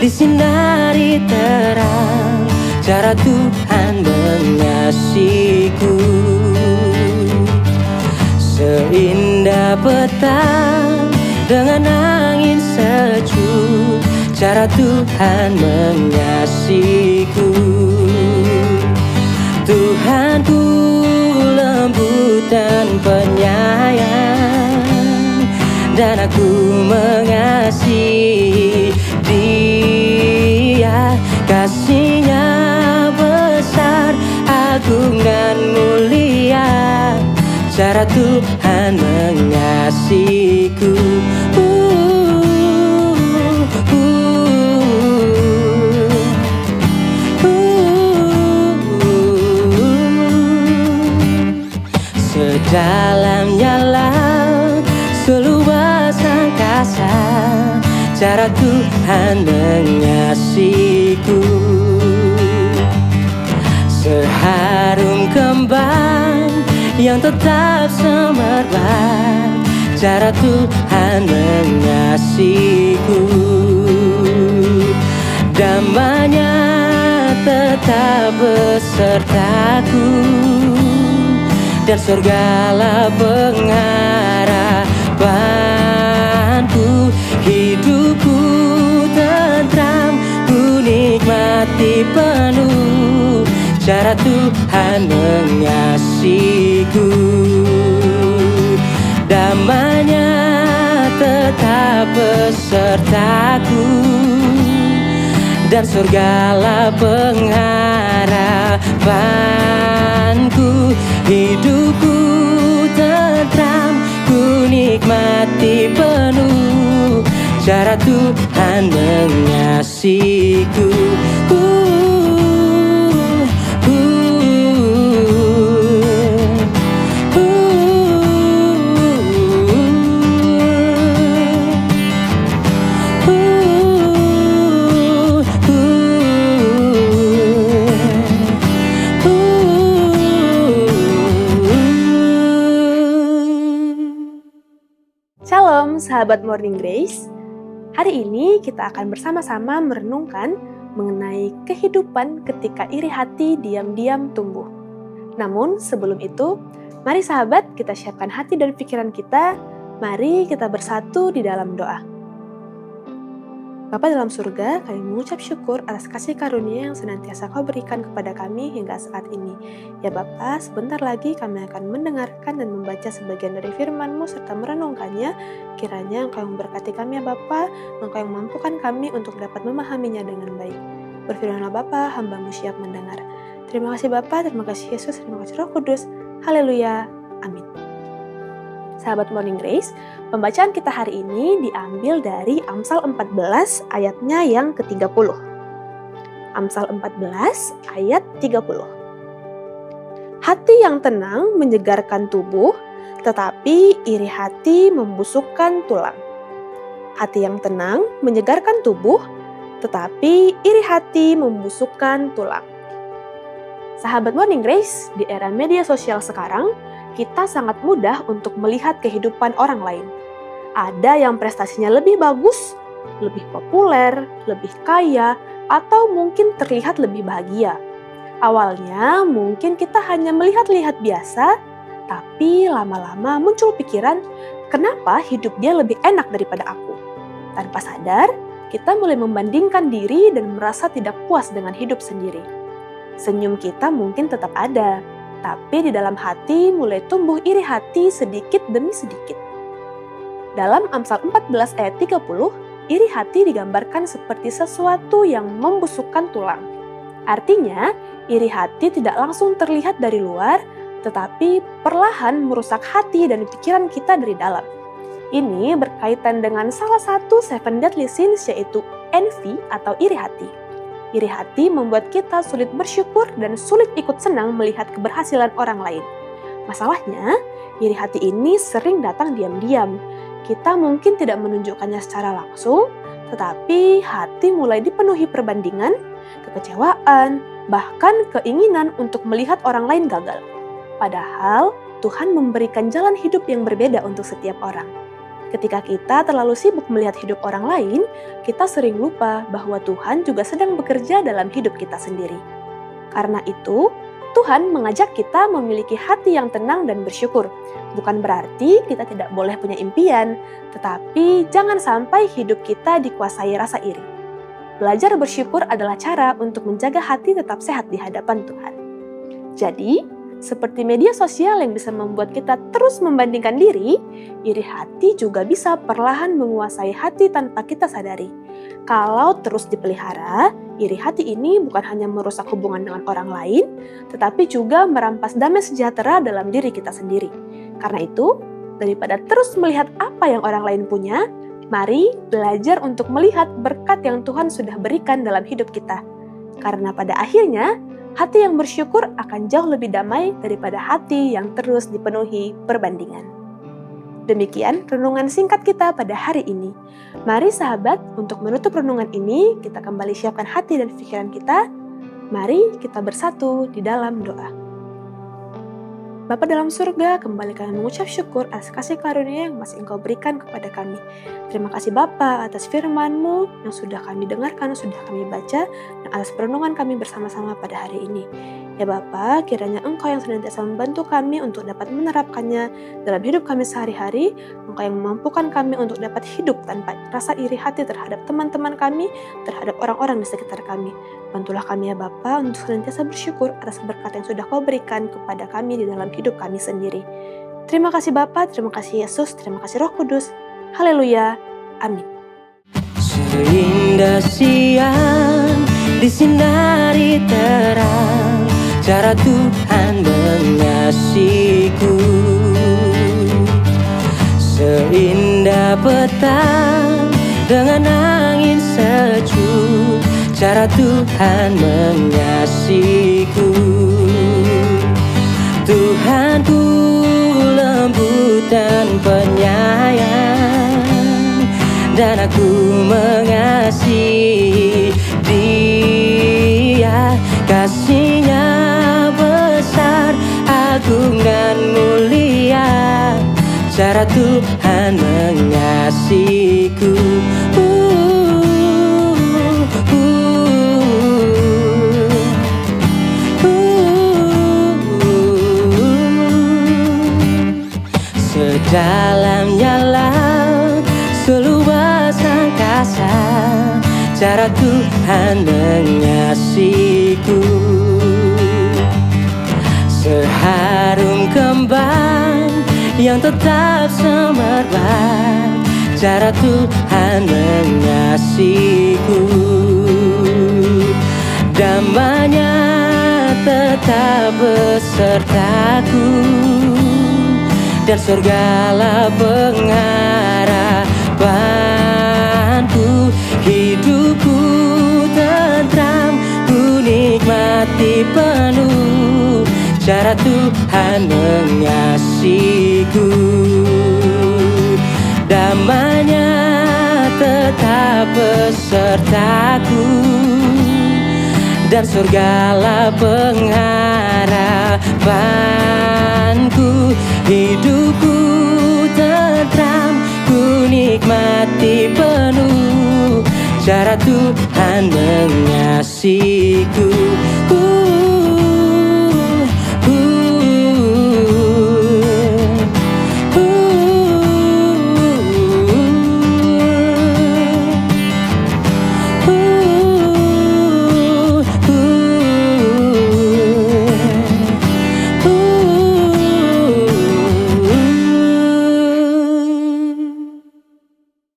disinari terang cara Tuhan mengasihiku. Seindah petang dengan angin sejuk, cara Tuhan mengasihiku. Tuhanku lembut dan penyayang, dan aku mengasihi Dia. Kasih-Nya besar, agung dan mulia, cara Tuhan mengasihiku. Sedalamnya laut, seluas angkasa, cara Tuhan mengasihiku. Seharum kembang yang tetap semerbak, cara Tuhan mengasihiku. Damai-Nya tetap besertaku, dan surgalah pengharapanku. Hidupku tentram, ku nikmati penuh, cara Tuhan mengasihiku. Damai-Nya tetap besertaku, dan surgalah pengharapanku. Hidupku tentram, ku nikmati penuh, cara Tuhan mengasihiku. Shalom sahabat Morning Grace. Hari ini kita akan bersama-sama merenungkan mengenai kehidupan ketika iri hati diam-diam tumbuh. Namun sebelum itu, mari sahabat kita siapkan hati dan pikiran kita. Mari kita bersatu di dalam doa. Bapa dalam surga, kami mengucap syukur atas kasih karunia yang senantiasa Kau berikan kepada kami hingga saat ini. Ya Bapa, sebentar lagi kami akan mendengarkan dan membaca sebagian dari firman-Mu serta merenungkannya. Kiranya Engkau yang memberkati kami ya Bapa, Engkau yang memampukan kami untuk dapat memahaminya dengan baik. Berfirmanlah Bapa, hamba-Mu siap mendengar. Terima kasih Bapa, terima kasih Yesus, terima kasih Roh Kudus. Haleluya, amin. Sahabat Morning Grace, pembacaan kita hari ini diambil dari Amsal 14 ayatnya yang ke-30. Amsal 14 ayat 30. Hati yang tenang menyegarkan tubuh, tetapi iri hati membusukkan tulang. Hati yang tenang menyegarkan tubuh, tetapi iri hati membusukkan tulang. Sahabat Morning Grace, di era media sosial sekarang, kita sangat mudah untuk melihat kehidupan orang lain. Ada yang prestasinya lebih bagus, lebih populer, lebih kaya, atau mungkin terlihat lebih bahagia. Awalnya mungkin kita hanya melihat-lihat biasa, tapi lama-lama muncul pikiran, kenapa hidup dia lebih enak daripada aku? Tanpa sadar, kita mulai membandingkan diri dan merasa tidak puas dengan hidup sendiri. Senyum kita mungkin tetap ada, tapi di dalam hati mulai tumbuh iri hati sedikit demi sedikit. Dalam Amsal 14 ayat 30, iri hati digambarkan seperti sesuatu yang membusukkan tulang. Artinya, iri hati tidak langsung terlihat dari luar, tetapi perlahan merusak hati dan pikiran kita dari dalam. Ini berkaitan dengan salah satu 7 deadly sins, yaitu envy atau iri hati. Iri hati membuat kita sulit bersyukur dan sulit ikut senang melihat keberhasilan orang lain. Masalahnya, iri hati ini sering datang diam-diam. Kita mungkin tidak menunjukkannya secara langsung, tetapi hati mulai dipenuhi perbandingan, kekecewaan, bahkan keinginan untuk melihat orang lain gagal. Padahal, Tuhan memberikan jalan hidup yang berbeda untuk setiap orang. Ketika kita terlalu sibuk melihat hidup orang lain, kita sering lupa bahwa Tuhan juga sedang bekerja dalam hidup kita sendiri. Karena itu, Tuhan mengajak kita memiliki hati yang tenang dan bersyukur. Bukan berarti kita tidak boleh punya impian, tetapi jangan sampai hidup kita dikuasai rasa iri. Belajar bersyukur adalah cara untuk menjaga hati tetap sehat di hadapan Tuhan. Jadi, seperti media sosial yang bisa membuat kita terus membandingkan diri, iri hati juga bisa perlahan menguasai hati tanpa kita sadari. Kalau terus dipelihara, iri hati ini bukan hanya merusak hubungan dengan orang lain, tetapi juga merampas damai sejahtera dalam diri kita sendiri. Karena itu, daripada terus melihat apa yang orang lain punya, mari belajar untuk melihat berkat yang Tuhan sudah berikan dalam hidup kita. Karena pada akhirnya, hati yang bersyukur akan jauh lebih damai daripada hati yang terus dipenuhi perbandingan. Demikian renungan singkat kita pada hari ini. Mari sahabat, untuk menutup renungan ini, kita kembali siapkan hati dan pikiran kita. Mari kita bersatu di dalam doa. Bapa dalam surga, kembali kami mengucap syukur atas kasih karunia yang masih Engkau berikan kepada kami. Terima kasih Bapa atas firman-Mu yang sudah kami dengarkan, sudah kami baca, dan atas perenungan kami bersama-sama pada hari ini. Ya Bapa, kiranya Engkau yang senantiasa membantu kami untuk dapat menerapkannya dalam hidup kami sehari-hari. Engkau yang memampukan kami untuk dapat hidup tanpa rasa iri hati terhadap teman-teman kami, terhadap orang-orang di sekitar kami. Bantulah kami ya Bapa untuk senantiasa bersyukur atas berkat yang sudah Kau berikan kepada kami di dalam hidup kami sendiri. Terima kasih Bapa, terima kasih Yesus, terima kasih Roh Kudus. Haleluya. Amin. Seindah siang disinari terang, cara Tuhan mengasihiku. Seindah petang dengan angin sejuk, cara Tuhan mengasihiku. Tuhanku lembut dan penyayang, dan aku mengasihi Dia. Kasih-Nya besar, agung dan mulia, cara Tuhan mengasihiku. Sedalamnya laut, seluas angkasa, cara Tuhan mengasihiku. Seharum kembang yang tetap semerbak, cara Tuhan mengasihiku. Damai-Nya tetap besertaku, dan surgalah pengharapanku. Hidupku tentram, ku nikmati penuh, cara Tuhan mengasihiku. Damai-Nya tetap besertaku, dan surgalah pengharapanku. Hidupku tentram, ku nikmati penuh, cara Tuhan mengasihiku.